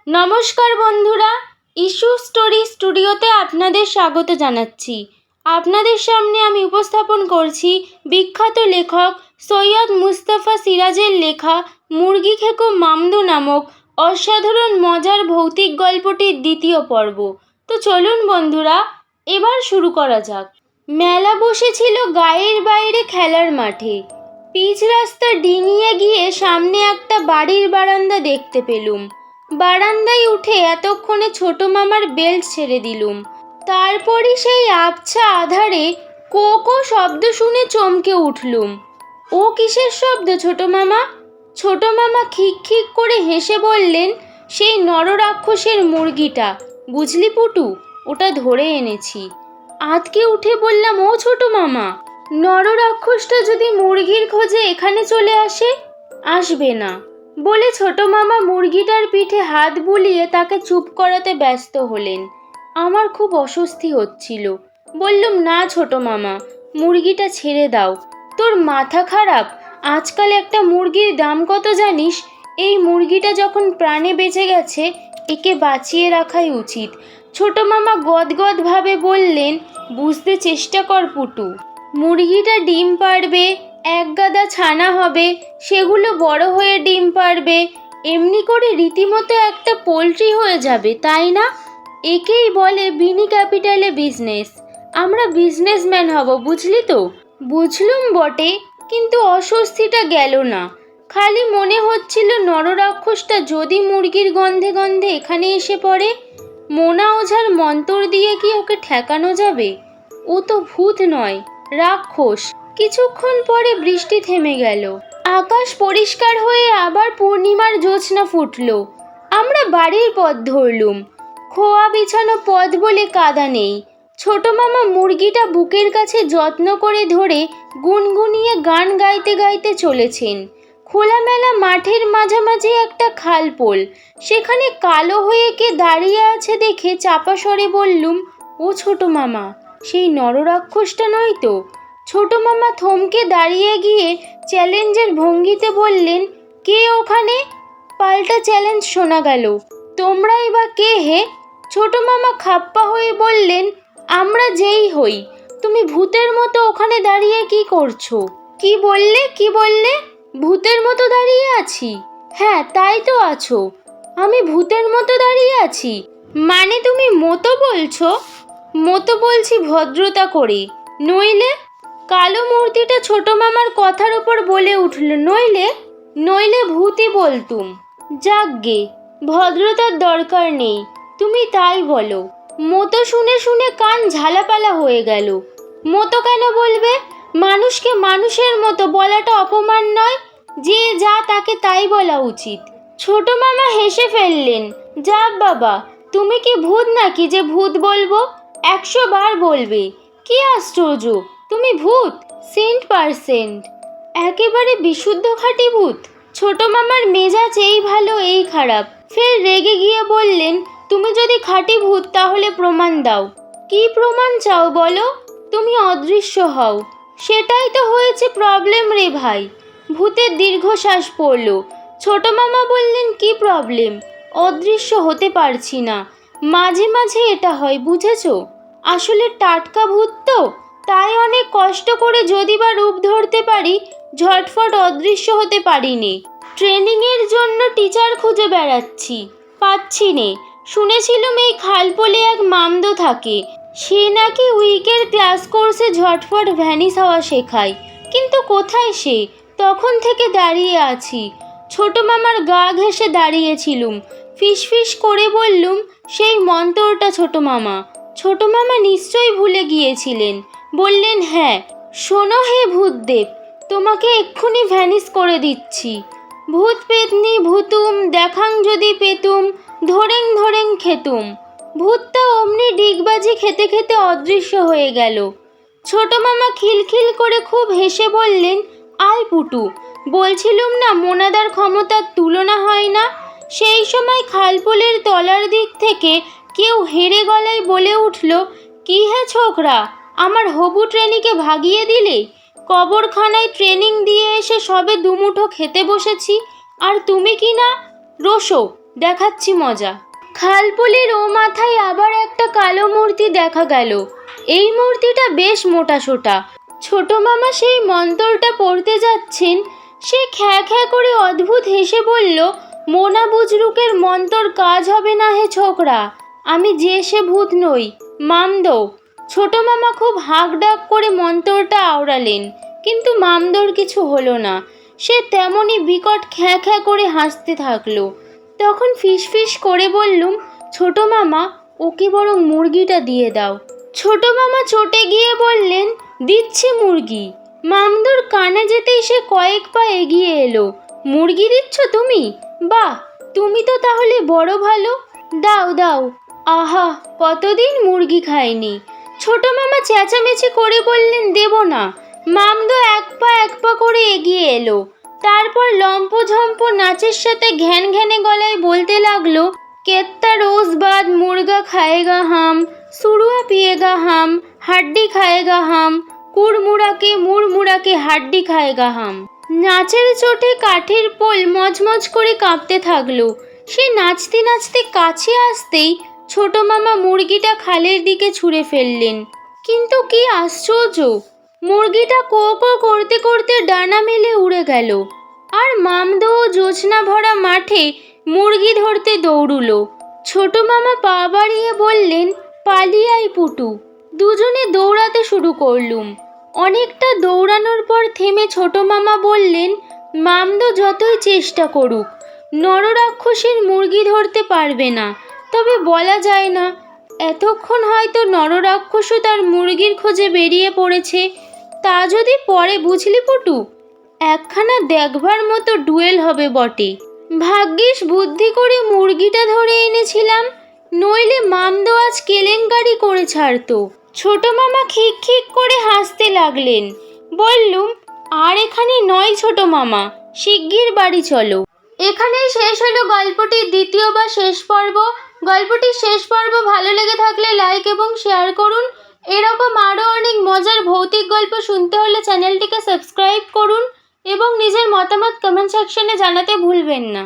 নমস্কার বন্ধুরা, issue story স্টুডিওতে আপনাদের স্বাগত জানাচ্ছি। আপনাদের সামনে আমি উপস্থাপন করছি বিখ্যাত লেখক সৈয়দ মুস্তফা সিরাজের লেখা মুরগি খেকো মামদো নামক অসাধারণ মজার ভৌতিক গল্পটির দ্বিতীয় পর্ব। তো চলুন বন্ধুরা, এবার শুরু করা যাক। মেলা বসেছিল গায়ের বাইরে খেলার মাঠে। পিচ রাস্তা ডিঙিয়ে গিয়ে সামনে একটা বাড়ির বারান্দা দেখতে পেলুম। বারান্দায় উঠে এতক্ষণে ছোট মামার বেল্ট ছেড়ে দিলুম। তারপরই সেই আবছা আধারে কো কো শব্দ শুনে চমকে উঠলুম। ও কিসের শব্দ ছোট মামা? ছোট মামা খিক খিক করে হেসে বললেন, সেই নররাক্ষসের মুরগিটা, বুঝলি পুটু, ওটা ধরে এনেছি। আঁতকে উঠে বললাম, ও ছোট মামা, নররাক্ষসটা যদি মুরগির খোঁজে এখানে চলে আসে? আসবে না বলে ছোট মামা মুরগিটার পিঠে হাত বুলিয়ে তাকে চুপ করাতে ব্যস্ত হলেন। আমার খুব অস্বস্তি হচ্ছিল। বললুম, না ছোট মামা, মুরগিটা ছেড়ে দাও। তোর মাথা খারাপ? আজকাল একটা মুরগির দাম কত জানিস? এই মুরগিটা যখন প্রাণে বেঁচে গেছে, একে বাঁচিয়ে রাখাই উচিত। ছোট মামা গদগদ ভাবে বললেন, বুঝতে চেষ্টা কর পুটু, মুরগিটা ডিম পাড়বে, এক গাদা ছানা হবে, সেগুলো বড় হয়ে ডিম পাড়বে, এমনি করে রীতিমতো একটা পোলট্রি হয়ে যাবে, তাই না? একেই বলে বিনি ক্যাপিটালে বিজনেস। আমরা বিজনেসম্যান হব, বুঝলি তো? বুঝলুম বটে, কিন্তু অস্বস্তিটা গেল না। খালি মনে হচ্ছিল নররাক্ষসটা যদি মুরগির গন্ধে গন্ধে এখানে এসে পড়ে, মোনা ওঝার মন্তর দিয়ে কি ওকে ঠেকানো যাবে? ও তো ভূত নয়, রাক্ষস। কিছুক্ষণ পরে বৃষ্টি থেমে গেল। আকাশ পরিষ্কার হয়ে আবার পূর্ণিমার জ্যোৎস্না ফুটল। আমরা বাড়ির পথ ধরলুম। খোয়া বিছানো পথ বলে কাদা নেই। ছোট মামা মুরগিটা বুকের কাছে যত্ন করে ধরে গুনগুনিয়ে গান গাইতে গাইতে চলেছেন। খোলামেলা মাঠের মাঝামাঝি একটা খালপোল, সেখানে কালো হয়ে কে দাঁড়িয়ে আছে দেখে চাপা স্বরে বললুম, ও ছোট মামা, সেই নররাক্ষসটা নয় তো? ছোট মামা থমকে দাঁড়িয়ে গিয়ে চ্যালেঞ্জের ভঙ্গিতে বললেন, কে ওখানে? পাল্টা চ্যালেঞ্জ শোনা গেল, তোমরাই বা কে হে? ছোট মামা খাপ্পা হয়ে বললেন, আমরা যেই হই। তুমি ভূতের মতো ওখানে দাঁড়িয়ে কি করছো? কি বললে, কি বললে? ভূতের মতো দাঁড়িয়ে আছি? হ্যাঁ, তাই তো আছো। আমি ভূতের মতো দাঁড়িয়ে আছি মানে তুমি মতো বলছো? মতো বলছি ভদ্রতা করে, নইলে? কালো মূর্তিটা ছোট মামার কথার ওপর বলে উঠল, নইলে? নইলে ভূতই বলতুম। যাকগে, ভদ্রতার দরকার নেই, তুমি তাই বলো। মতো শুনে শুনে কান ঝালাপালা হয়ে গেল। মতো কেন বলবে? মানুষকে মানুষের মতো বলাটা অপমান নয়? যে যা তাকে তাই বলা উচিত। ছোট মামা হেসে ফেললেন, যা বাবা, তুমি কি ভূত নাকি যে ভূত বলবো? 100 বার বলবে। কি আশ্চর্য, তুমি ভূত 100%, একেবারে বিশুদ্ধ খাঁটি ভূত। ছোট মামার মেজাজ এই ভালো এই খারাপ। ফের রেগে গিয়ে বললেন, তুমি যদি খাঁটি ভূত তাহলে প্রমাণ দাও। কি প্রমাণ চাও বলো? তুমি অদৃশ্য হও। সেটাই তো হয়েছে প্রবলেম রে ভাই। ভূতের দীর্ঘশ্বাস পড়ল। ছোট মামা বললেন, কি প্রবলেম? অদৃশ্য হতে পারছি না, মাঝে মাঝে এটা হয়, বুঝেছো? আসলে টাটকা ভূত তো, তাই অনেক কষ্ট করে যদি বা রূপ ধরতে পারি, ঝটফট অদৃশ্য হতে পারিনি। ট্রেনিংয়ের জন্য টিচার খুঁজে বেড়াচ্ছি, পাচ্ছি নে। শুনেছিলুম এই খালপোলে এক মামদো থাকে, সে নাকি উইকের ক্লাস কোর্সে ঝটফট ভ্যানিস হওয়া শেখায়, কিন্তু কোথায় সে? তখন থেকে দাঁড়িয়ে আছি। ছোট মামার গা ঘেঁষে দাঁড়িয়েছিলুম। ফিসফিস করে বললুম, সেই মন্তরটা ছোট মামা। ছোট মামা নিশ্চয়ই ভুলে গিয়েছিলেন। বললেন, হ্যাঁ, শোনো হে ভূতদেব, তোমাকে এক্ষুনি ভ্যানিস করে দিচ্ছি। ভূত পেতনি ভূতুম দেখাং যদি পেতুম, ধরেং ধরেং খেতুম। ভূতটা অমনি ডিগবাজি খেতে খেতে অদৃশ্য হয়ে গেল। ছোট মামা খিলখিল করে খুব হেসে বললেন, আয় পুটু, বলছিলুম না মোনাদার ক্ষমতার তুলনা হয় না? সেই সময় খালপোলের তলার দিক থেকে কেউ হেরে গলায় বলে উঠল, কি হে ছোকরা, আমার হবু ট্রেনিকে ভাগিয়ে দিলে? কবরখানায় ট্রেনিং দিয়ে এসে সবে দুমুঠো খেতে বসেছি, আর তুমি কি না? রোসো, দেখাচ্ছি মজা। খালপুলির ও মাথায় আবার একটা কালো মূর্তি দেখা গেল। এই মূর্তিটা বেশ মোটাসোটা। ছোট মামা সেই মন্ত্রটা পড়তে যাচ্ছেন, সে খ্যা খ্যা করে অদ্ভুত হেসে বলল, মোনা বুজরুকের মন্তর কাজ হবে না হে ছোকরা, আমি যে সে ভূত নই, মামদো। ছোট মামা খুব হাঁক ডাক করে মন্তরটা আওড়ালেন, কিন্তু মামদোর কিছু হলো না। সে তেমনই বিকট খ্যা খ্যা করে হাসতে থাকলো। তখন ফিসফিস করে বললুম, ছোট মামা, ওকে বরং মুরগিটা দিয়ে দাও। ছোট মামা চটে গিয়ে বললেন, দিচ্ছি মুরগি। মামদোর কানে যেতেই সে কয়েক পা এগিয়ে এলো। মুরগি দিচ্ছ তুমি? বাহ, তুমি তো তাহলে বড় ভালো। দাও দাও। আহা, কতদিন মুরগি খায়নি। ছোট মামা চেঁচামেচি করে বললেন, দেব না। মামদো এক পা করে এগিয়ে এলো। তারপর লম্পঝম্প নাচের সাথে ঘ্যান ঘ্যানে গলায় বলতে লাগলো, কেত্তা রোজ বাদ মুরগা খায়েগা হাম, সুরুয়া পিয়েগা হাম, হাড্ডি খায়েগা হাম, মুড়মুড়াকে হাড্ডি খায়েগা হাম। নাচের চোটে কাঠের পোল মজমজ করে কাঁপতে থাকলো। সে নাচতে নাচতে কাছে আসতেই ছোট মামা মুরগিটা খালের দিকে ছুঁড়ে ফেললেন। কিন্তু কি আশ্চর্য, মুরগিটা কো কো করতে করতে ডানা মেলে উড়ে গেল। আর মামদো ও জোছনা ভরা মাঠে মুরগি ধরতে দৌড়ুলো। ছোট মামা পা বাড়িয়ে বললেন, পালিয়ে আই পুটু। দুজনে দৌড়াতে শুরু করলুম। অনেকটা দৌড়ানোর পর থেমে ছোট মামা বললেন, মামদো যতই চেষ্টা করুক, নররাক্ষসীর মুরগি ধরতে পারবে না। তবে বলা যায় না, এতক্ষণ হয়তো নররাক্ষসও তার মুরগির খোঁজে বেরিয়ে পড়েছে। তা যদি পরে, বুঝলি পুটু, একখানা দেখবার মতো ডুয়েল হবে বটে। ভাগ্যিস বুদ্ধি করে মুরগিটা ধরে এনেছিলাম, নইলে মামদো আজ কেলেঙ্কারি করে ছাড়তো। ছোট মামা খিক খিক করে হাসতে লাগলেন। বললুম, আর এখানে নয় ছোট মামা, শিগগির বাড়ি চলো। এখানেই শেষ হলো গল্পটির দ্বিতীয় বা শেষ পর্ব। গল্পটির শেষ পর্ব ভালো লেগে থাকলে লাইক এবং শেয়ার করুন। এরকম আরও অনেক মজার ভৌতিক গল্প শুনতে হলে চ্যানেলটিকে সাবস্ক্রাইব করুন এবং নিজের মতামত কমেন্ট সেকশনে জানাতে ভুলবেন না।